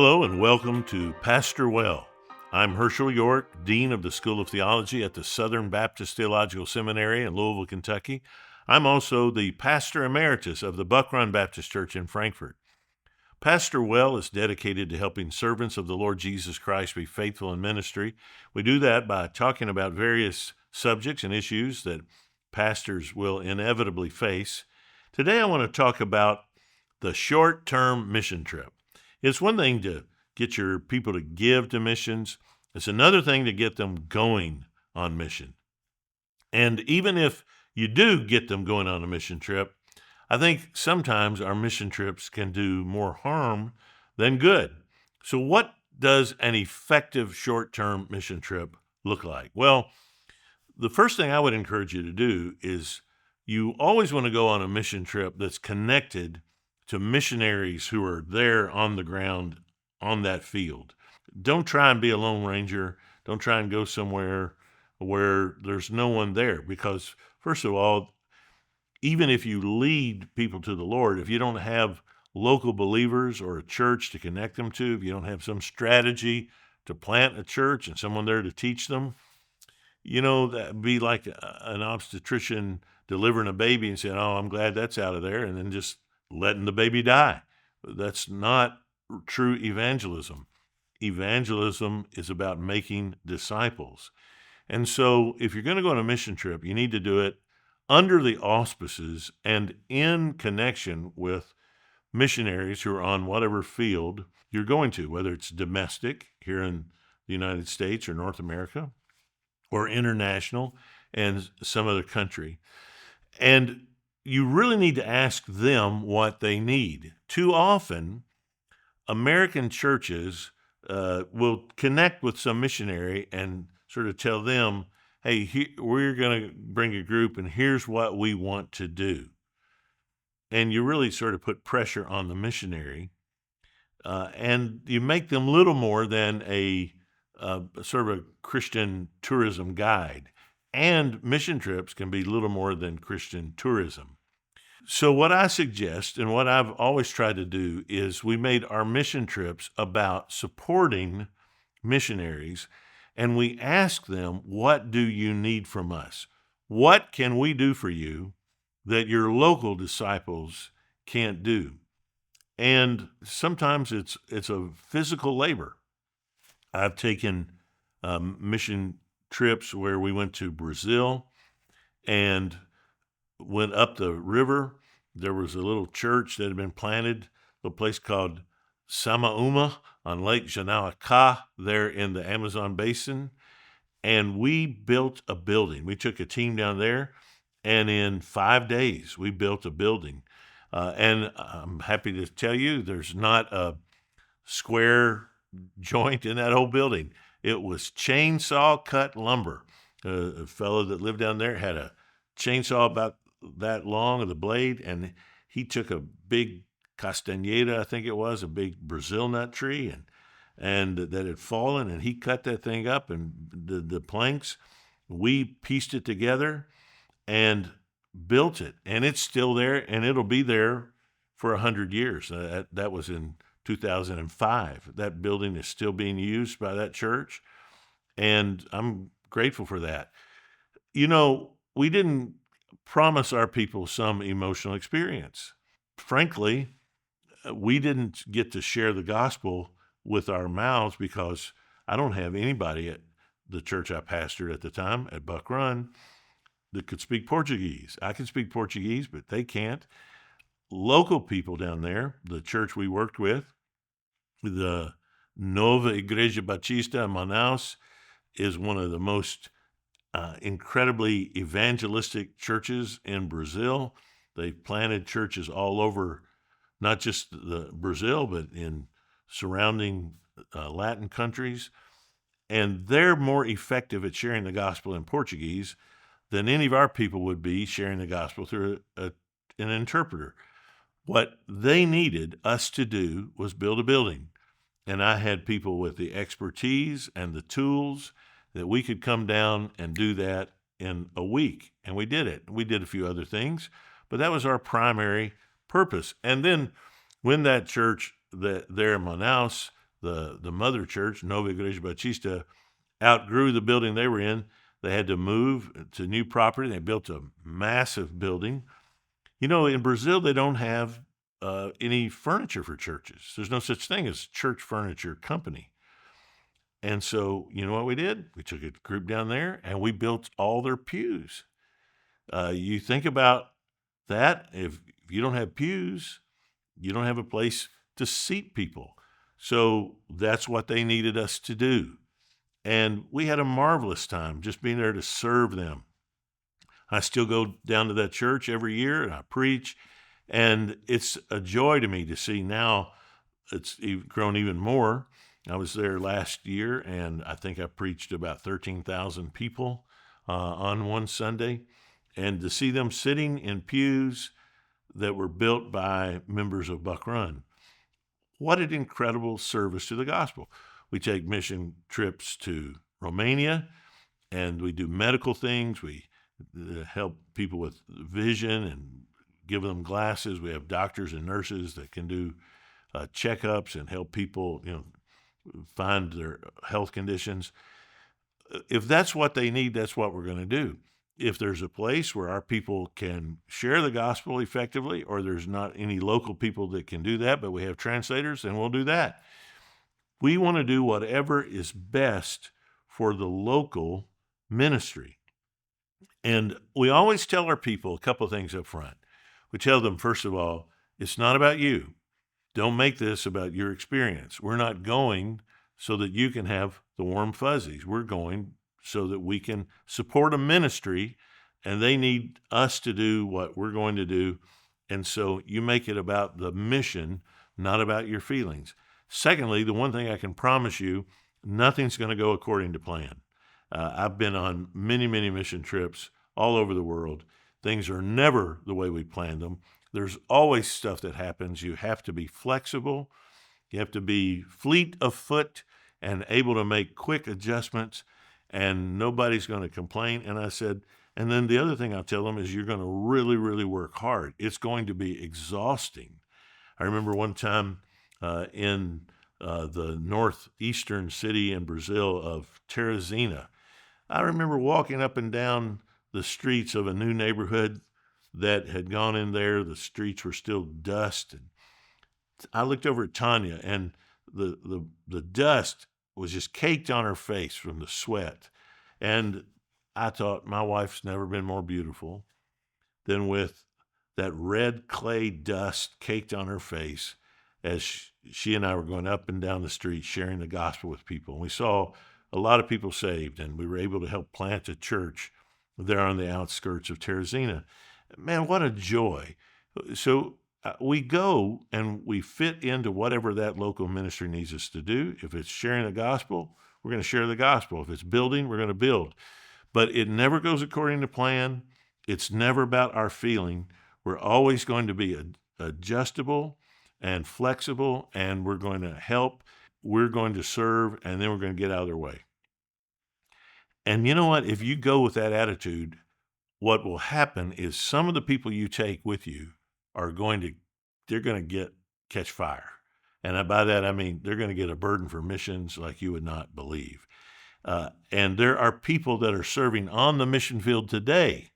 Hello and welcome to Pastoral. I'm Herschel York, Dean of the School of Theology at the Southern Baptist Theological Seminary in Louisville, Kentucky. I'm also the Pastor Emeritus of the Buck Run Baptist Church in Frankfort. Pastoral is dedicated to helping servants of the Lord Jesus Christ be faithful in ministry. We do that by talking about various subjects and issues that pastors will inevitably face. Today I want to talk about the short-term mission trip. It's one thing to get your people to give to missions. It's another thing to get them going on mission. And even if you do get them going on a mission trip, I think sometimes our mission trips can do more harm than good. So what does an effective short-term mission trip look like? Well, the first thing I would encourage you to do is you always want to go on a mission trip that's connected to missionaries who are there on the ground on that field. Don't try and be a lone ranger. Don't try and go somewhere where there's no one there because, first of all, even if you lead people to the Lord, if you don't have local believers or a church to connect them to, if you don't have some strategy to plant a church and someone there to teach them, that'd be like an obstetrician delivering a baby and saying, "Oh, I'm glad that's out of there," and then just letting the baby die. That's not true evangelism. Evangelism is about making disciples. And so if you're going to go on a mission trip, you need to do it under the auspices and in connection with missionaries who are on whatever field you're going to, whether it's domestic here in the United States or North America, or international and some other country. And you really need to ask them what they need. Too often, American churches will connect with some missionary and sort of tell them, "Hey, we're going to bring a group and here's what we want to do." And you really sort of put pressure on the missionary and you make them little more than a sort of a Christian tourism guide. And mission trips can be little more than Christian tourism. So what I suggest and what I've always tried to do is we made our mission trips about supporting missionaries, and we ask them, "What do you need from us? What can we do for you that your local disciples can't do?" And sometimes it's a physical labor. I've taken mission trips where we went to Brazil and went up the river. There was a little church that had been planted, a place called Samauma on Lake Janauaca there in the Amazon basin. And we built a building. We took a team down there, and in 5 days, we built a building. And I'm happy to tell you there's not a square joint in that whole building. It was chainsaw cut lumber. A fellow that lived down there had a chainsaw about that long of the blade, and he took a big castaneda, I think it was, a big Brazil nut tree, and that had fallen, and he cut that thing up, and the planks, we pieced it together and built it, and it's still there, and it'll be there for 100 years. That was in 2005. That building is still being used by that church, and I'm grateful for that. We didn't promise our people some emotional experience. Frankly, we didn't get to share the gospel with our mouths because I don't have anybody at the church I pastored at the time at Buck Run that could speak Portuguese. I can speak Portuguese, but they can't. Local people down there, the church we worked with, the Nova Igreja Batista in Manaus, is one of the most incredibly evangelistic churches in Brazil. They've planted churches all over, not just the Brazil, but in surrounding Latin countries. And they're more effective at sharing the gospel in Portuguese than any of our people would be sharing the gospel through an interpreter. What they needed us to do was build a building. And I had people with the expertise and the tools that we could come down and do that in a week. And we did it. We did a few other things, but that was our primary purpose. And then when that church there in Manaus the mother church, Nova Iglesia Bautista, outgrew the building they were in. They had to move to new property. They built a massive building. In Brazil, they don't have any furniture for churches. There's no such thing as church furniture company. And so, you know what we did? We took a group down there and we built all their pews. You think about that. If you don't have pews, you don't have a place to seat people. So that's what they needed us to do. And we had a marvelous time just being there to serve them. I still go down to that church every year and I preach. And it's a joy to me to see now it's grown even more. I was there last year and I think I preached about 13,000 people on one Sunday. And to see them sitting in pews that were built by members of Buck Run, what an incredible service to the gospel. We take mission trips to Romania and we do medical things. We help people with vision and give them glasses. We have doctors and nurses that can do checkups and help people, find their health conditions. If that's what they need, that's what we're going to do. If there's a place where our people can share the gospel effectively, or there's not any local people that can do that, but we have translators, then we'll do that. We want to do whatever is best for the local ministry. And we always tell our people a couple of things up front. We tell them, first of all, it's not about you. Don't make this about your experience. We're not going so that you can have the warm fuzzies. We're going so that we can support a ministry, and they need us to do what we're going to do. And so you make it about the mission, not about your feelings. Secondly, the one thing I can promise you, nothing's going to go according to plan. I've been on many, many mission trips all over the world. Things are never the way we planned them. There's always stuff that happens. You have to be flexible. You have to be fleet of foot and able to make quick adjustments, and nobody's going to complain. And I said, and then the other thing I'll tell them is you're going to really, really work hard. It's going to be exhausting. I remember one time in the northeastern city in Brazil of Teresina, I remember walking up and down the streets of a new neighborhood that had gone in there. The streets were still dust. And I looked over at Tanya, and the dust was just caked on her face from the sweat. And I thought, my wife's never been more beautiful than with that red clay dust caked on her face as she and I were going up and down the street sharing the gospel with people. And we saw a lot of people saved, and we were able to help plant a church there on the outskirts of Teresina. Man, what a joy. So we go and we fit into whatever that local ministry needs us to do. If it's sharing the gospel, we're going to share the gospel. If it's building, we're going to build. But it never goes according to plan. It's never about our feeling. We're always going to be adjustable and flexible, and we're going to help. We're going to serve, and then we're going to get out of their way. And you know what? If you go with that attitude, what will happen is some of the people you take with you they're going to catch fire. And by that, I mean, they're going to get a burden for missions like you would not believe. And there are people that are serving on the mission field today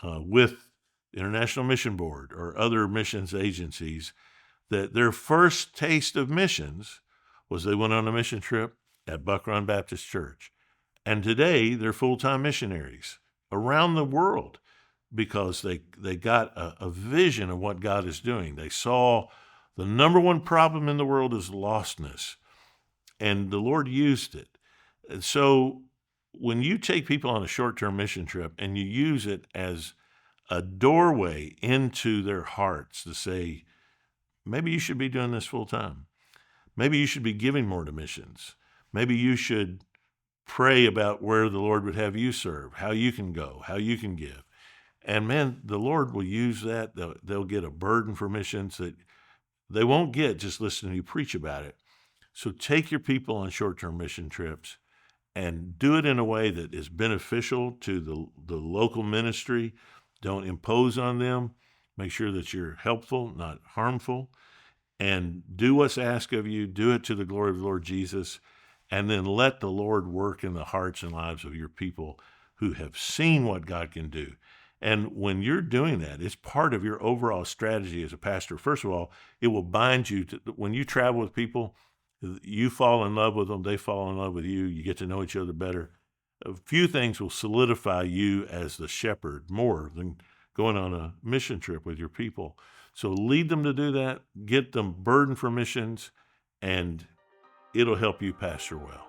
with International Mission Board or other missions agencies that their first taste of missions was they went on a mission trip at Buck Run Baptist Church. And today they're full-time missionaries around the world because they got a vision of what God is doing. They saw the number one problem in the world is lostness, and the Lord used it. And so when you take people on a short-term mission trip and you use it as a doorway into their hearts to say, maybe you should be doing this full-time. Maybe you should be giving more to missions. Maybe you should pray about where the Lord would have you serve, how you can go, how you can give. And man, the Lord will use that. They'll get a burden for missions that they won't get just listening to you preach about it. So take your people on short-term mission trips and do it in a way that is beneficial to the local ministry. Don't impose on them. Make sure that you're helpful, not harmful. and do what's asked of you. Do it to the glory of the Lord Jesus, and then let the Lord work in the hearts and lives of your people who have seen what God can do. And when you're doing that, it's part of your overall strategy as a pastor. First of all, it will bind you to, when you travel with people, you fall in love with them, they fall in love with you, you get to know each other better. A few things will solidify you as the shepherd more than going on a mission trip with your people. So lead them to do that, get them burdened for missions, and it'll help you pastor well.